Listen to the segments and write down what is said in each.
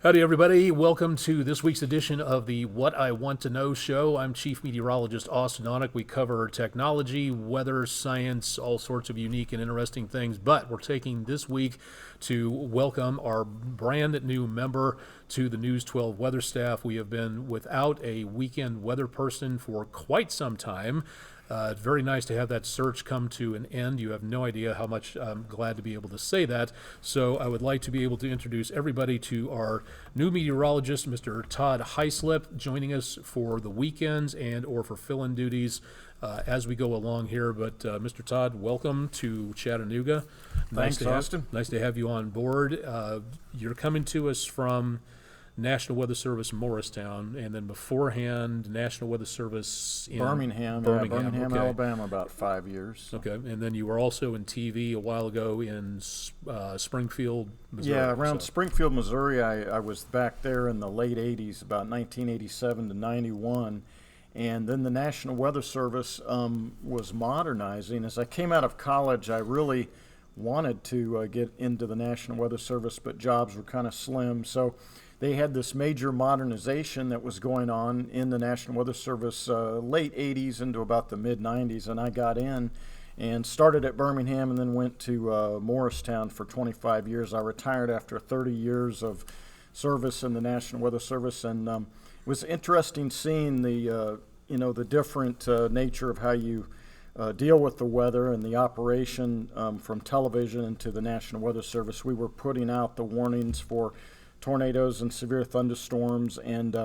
Howdy, everybody. Welcome to this week's edition of the What I Want to Know show. I'm Chief Meteorologist Austen Onek. We cover technology, weather, science, all sorts of unique and interesting things. But we're taking this week to welcome our brand new member to the News 12 weather staff. We have been without a weekend weather person for quite some time. It's very nice to have that search come to an end. You have no idea how much I'm glad to be able to say that. So I would like to be able to introduce everybody to our new meteorologist, Mr. Tod Hyslip, joining us for the weekends and or for fill-in duties as we go along here. But Mr. Tod, welcome to Chattanooga. Thanks, Austen. Nice to have you on board. You're coming to us from National Weather Service Morristown, and then beforehand, National Weather Service in Birmingham, okay. Alabama, about 5 years. Okay, and then you were also in TV a while ago in Springfield, Missouri. Yeah, around Springfield, Missouri. I was back there in the late 80s, about 1987 to 91. And then the National Weather Service was modernizing. As I came out of college, I really wanted to get into the National Weather Service, but jobs were kind of slim. So they had this major modernization that was going on in the National Weather Service late 80s into about the mid 90s, and I got in and started at Birmingham and then went to Morristown for 25 years. I retired after 30 years of service in the National Weather Service, and it was interesting seeing the the different nature of how you deal with the weather and the operation from television into the National Weather Service. We were putting out the warnings for tornadoes and severe thunderstorms, and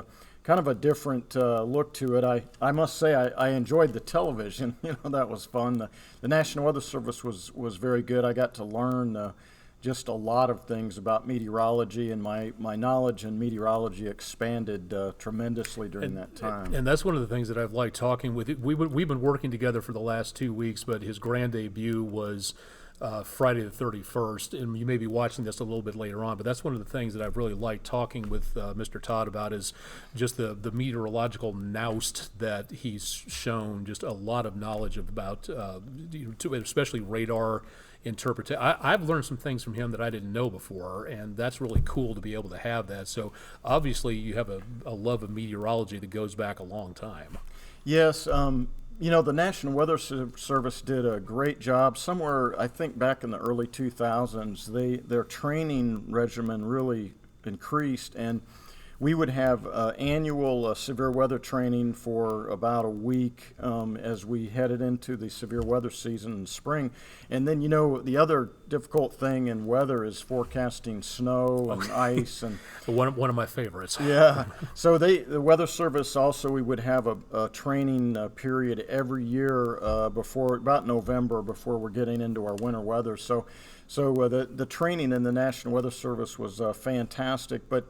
kind of a different look to it. I must say I enjoyed the television. That was fun. The National Weather Service was very good. I got to learn just a lot of things about meteorology, and my knowledge in meteorology expanded tremendously during that time. And that's one of the things that I've liked talking with. We've been working together for the last 2 weeks, but his grand debut was Friday the 31st, and you may be watching this a little bit later on, but that's one of the things that I've really liked talking with Mr. Tod about is just the meteorological nous that he's shown, just a lot of knowledge about, especially radar interpretation. I've learned some things from him that I didn't know before, and that's really cool to be able to have that. So obviously you have a love of meteorology that goes back a long time. Yes. The National Weather Service did a great job. Somewhere, I think back in the early 2000s, their training regimen really increased, and we would have annual severe weather training for about a week as we headed into the severe weather season in spring. And then, the other difficult thing in weather is forecasting snow and ice. And one of my favorites. Yeah. So the Weather Service also, we would have a training period every year before about November, before we're getting into our winter weather. So the training in the National Weather Service was fantastic. But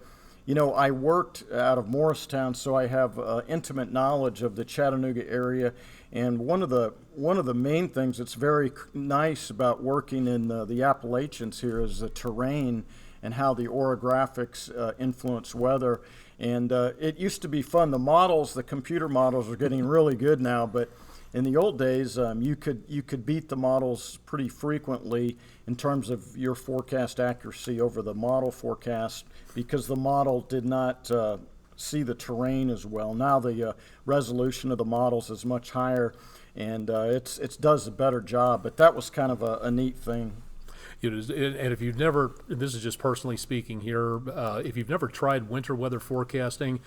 I worked out of Morristown, so I have intimate knowledge of the Chattanooga area. And one of the main things that's very nice about working in the Appalachians here is the terrain and how the orographics influence weather. And it used to be fun. The computer models are getting really good now, but in the old days, you could beat the models pretty frequently in terms of your forecast accuracy over the model forecast, because the model did not see the terrain as well. Now the resolution of the models is much higher, and it does a better job. But that was kind of a neat thing. And if you've never, this is just personally speaking here, if you've never tried winter weather forecasting,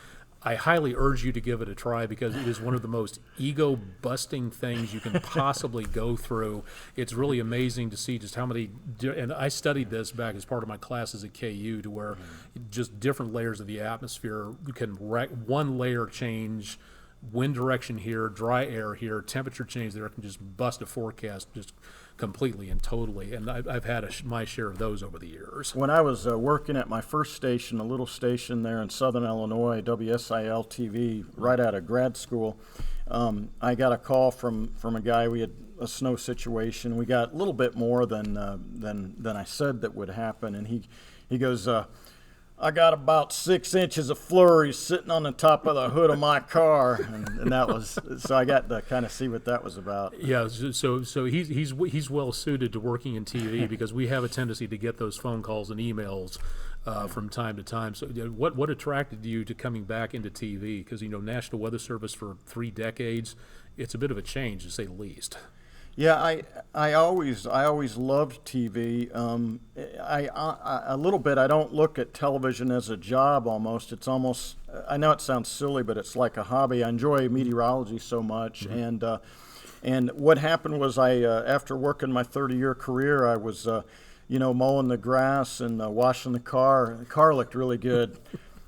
I highly urge you to give it a try, because it is one of the most ego-busting things you can possibly go through. It's really amazing to see just how many, and I studied this back as part of my classes at KU, to where just different layers of the atmosphere, you can one layer change, wind direction here, dry air here, temperature change there, can just bust a forecast just completely and totally, and I've had my share of those over the years. When I was working at my first station, a little station there in southern Illinois, WSIL-TV, right out of grad school, I got a call from a guy. We had a snow situation. We got a little bit more than I said that would happen, and he goes, I got about 6 inches of flurries sitting on the top of the hood of my car, and that was, so I got to kind of see what that was about. Yeah, so he's well suited to working in TV, because we have a tendency to get those phone calls and emails from time to time. So what attracted you to coming back into TV? Because, National Weather Service for 3 decades, it's a bit of a change, to say the least. Yeah, I always loved TV. A little bit. I don't look at television as a job. Almost, it's almost. I know it sounds silly, but it's like a hobby. I enjoy meteorology so much, and what happened was after working my 30-year career, I was mowing the grass and washing the car. The car looked really good,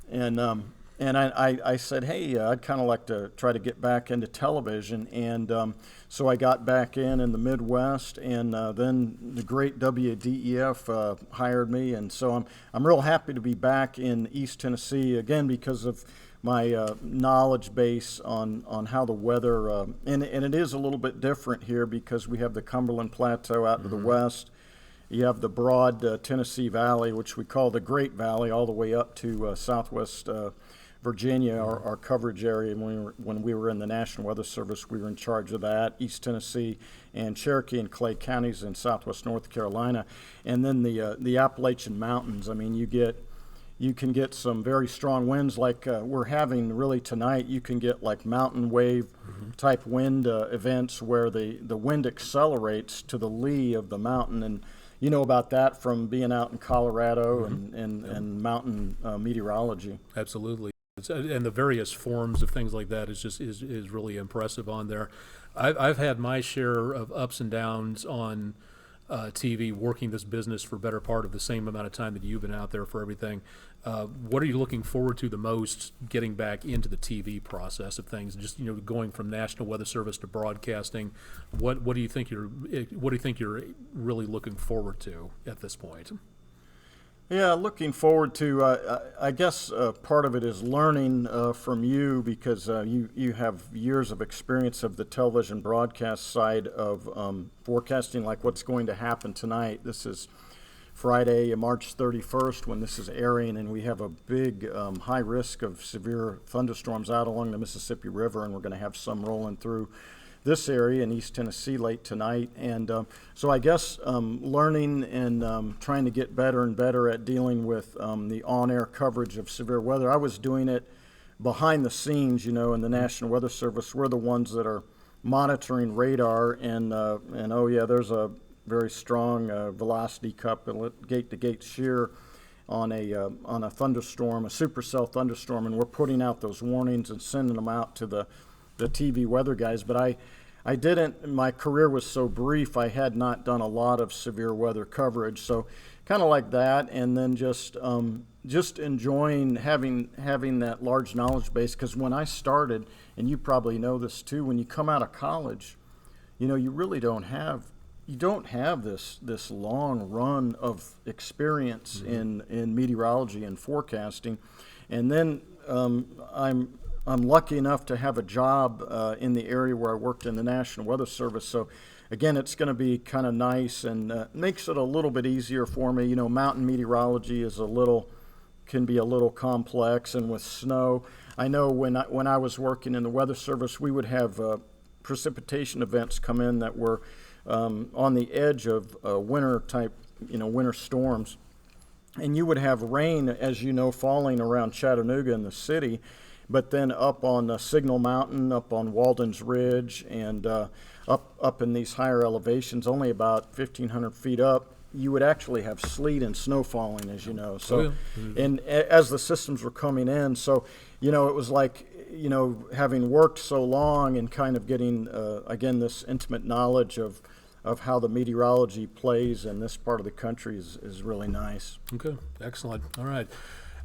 and I said, hey, I'd kind of like to try to get back into television. And so I got back in the Midwest, and then the great WDEF hired me. And so I'm real happy to be back in East Tennessee, again, because of my knowledge base on how the weather, and it is a little bit different here because we have the Cumberland Plateau out to the west. You have the broad Tennessee Valley, which we call the Great Valley, all the way up to southwest Virginia, our coverage area. When we were in the National Weather Service, we were in charge of that, East Tennessee and Cherokee and Clay counties in southwest North Carolina. And then the Appalachian Mountains. I mean, you can get some very strong winds like we're having really tonight. You can get like mountain wave type wind events where the wind accelerates to the lee of the mountain. And you know about that from being out in Colorado and mountain meteorology. Absolutely. And the various forms of things like that is really impressive on there. I've had my share of ups and downs on TV, working this business for better part of the same amount of time that you've been out there for everything. What are you looking forward to the most getting back into the TV process of things? Just going from National Weather Service to broadcasting. What do you think you're really looking forward to at this point? Yeah, looking forward to, I guess part of it is learning from you because you have years of experience of the television broadcast side of forecasting, like what's going to happen tonight. This is Friday, March 31st, when this is airing, and we have a big high risk of severe thunderstorms out along the Mississippi River, and we're going to have some rolling through this area in East Tennessee late tonight. And so I guess learning and trying to get better and better at dealing with the on-air coverage of severe weather. I was doing it behind the scenes, in the National Weather Service. We're the ones that are monitoring radar, and oh yeah, there's a very strong velocity cup and gate-to-gate shear on a thunderstorm, a supercell thunderstorm, and we're putting out those warnings and sending them out to the TV weather guys. But I didn't, my career was so brief, I had not done a lot of severe weather coverage. So kind of like that, and then just enjoying having that large knowledge base, because when I started, and you probably know this too, when you come out of college, you really don't have this long run of experience in meteorology and forecasting. And then I'm lucky enough to have a job in the area where I worked in the National Weather Service. So again, it's going to be kind of nice and makes it a little bit easier for me. Mountain meteorology can be a little complex, and with snow, I know when I was working in the Weather Service, we would have precipitation events come in that were on the edge of winter type, winter storms, and you would have rain, as falling around Chattanooga in the city. But then up on Signal Mountain, up on Walden's Ridge, and up in these higher elevations, only about 1,500 feet up, you would actually have sleet and snow falling, as you know. So, and as the systems were coming in, so it was like having worked so long and kind of getting again this intimate knowledge of how the meteorology plays in this part of the country is really nice. Okay, excellent. All right.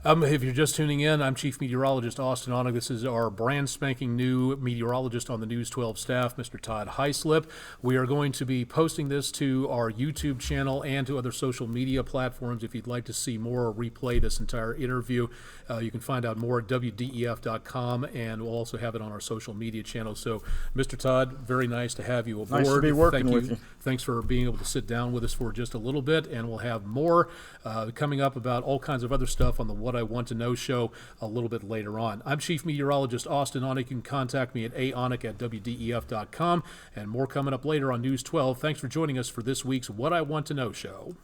If you're just tuning in, I'm Chief Meteorologist Austen Onek. This is our brand spanking new meteorologist on the News 12 staff, Mr. Tod Hyslip. We are going to be posting this to our YouTube channel and to other social media platforms. If you'd like to see more or replay this entire interview, you can find out more at WDEF.com, and we'll also have it on our social media channels. So, Mr. Tod, very nice to have you aboard. Nice to be working with you. Thanks for being able to sit down with us for just a little bit, and we'll have more coming up about all kinds of other stuff on the What I Want to Know show a little bit later on. I'm Chief Meteorologist Austen Onek. You can contact me at aonek@WDEF.com, and more coming up later on News 12. Thanks for joining us for this week's What I Want to Know show.